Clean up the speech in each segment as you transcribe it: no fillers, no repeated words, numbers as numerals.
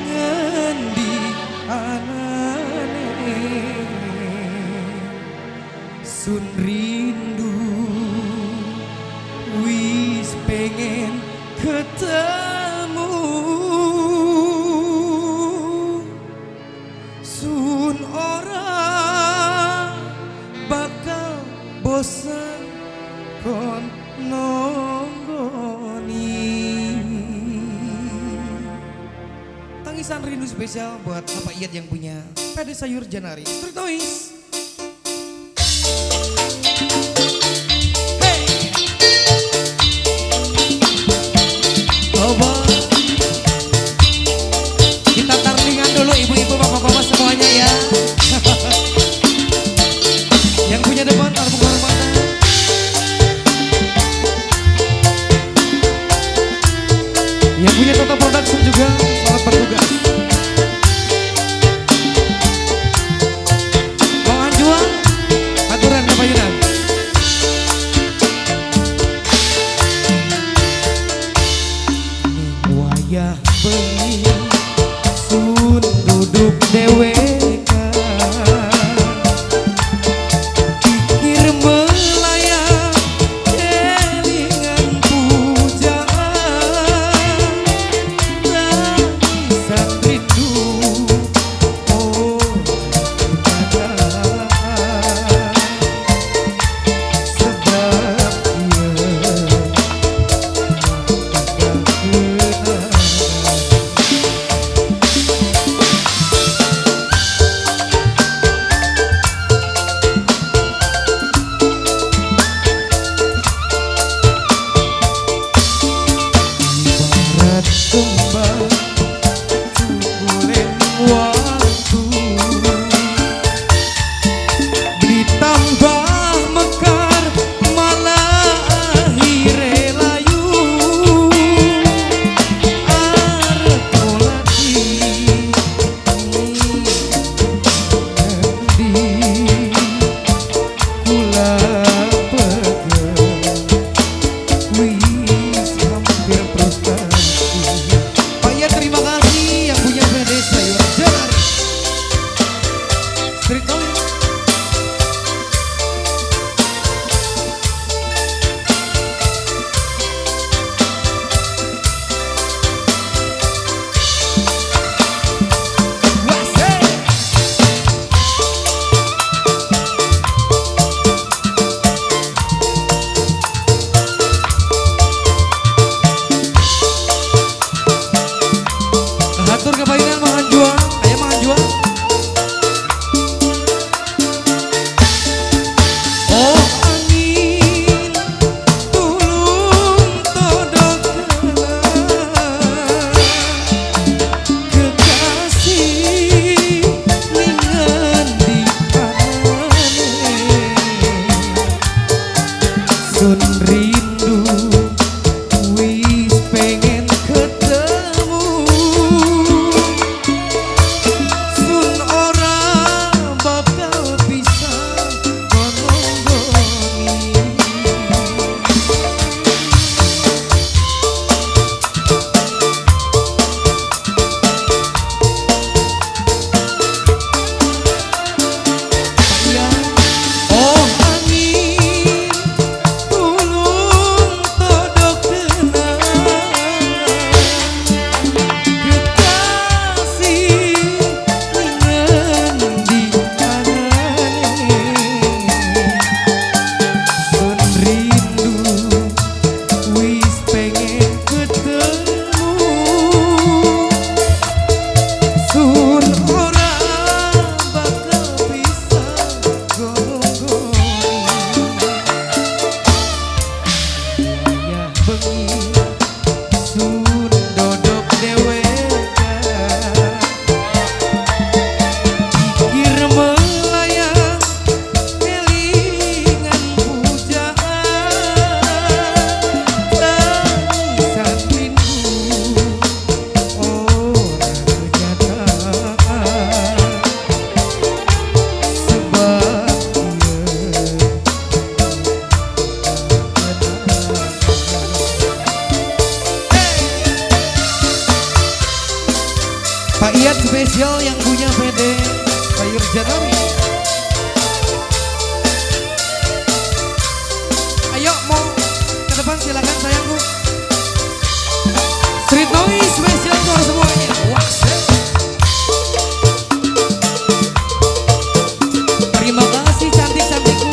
ngendi anane sun rindu wis pengen ketemu sun ora bakal bosan kon nonggoni. Tangisan rindu spesial buat Bapak Iyad yang punya PD Sayur Janari. Tertois. Hey. Coba kita tarlingan dulu ibu-ibu, bapak-bapak semuanya ya. Yang punya depan tepuk kehormatan. Yang punya Toto Production juga selamat bertugas. Bang Anjuang, aturan Bapak Yunan. Ning wayah bengi sun duduk dewe. request spesial yang punya PD Sayur Janari. Ayo mau ke depan silakan sayangku. Street Noise spesial untuk semuanya. Wah, terima kasih cantik-cantikku.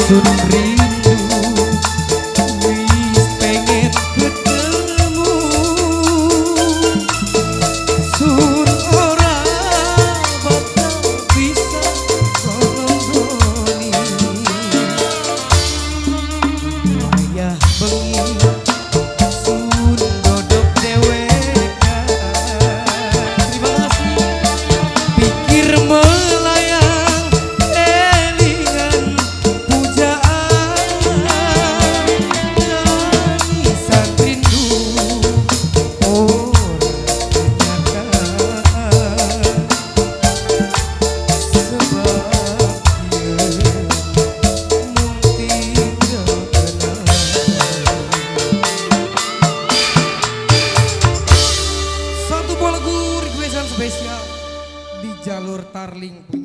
Sun rindu, wis pengen ketemu. Sun ora bakal bisa nonggoni. Ayah bengi, sun dodok dewekan. Terima kasih. Pikir melayang elingan spesial di jalur Tarling.